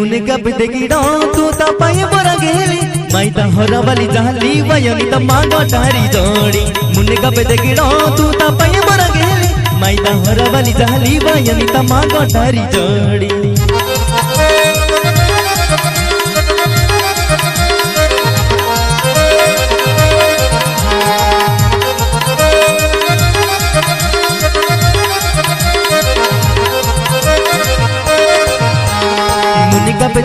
मुने कब देखिड़ो तू ता पाए बोरा गेली माइता हरा वाली जाली वयनी त मांगो तारी जोड़ी मुने कब देखिड़ो तू ता पाए बोरा गेली माइता हरा वाली जाली वयनी त मांगो तारी जोड़ी मुने कब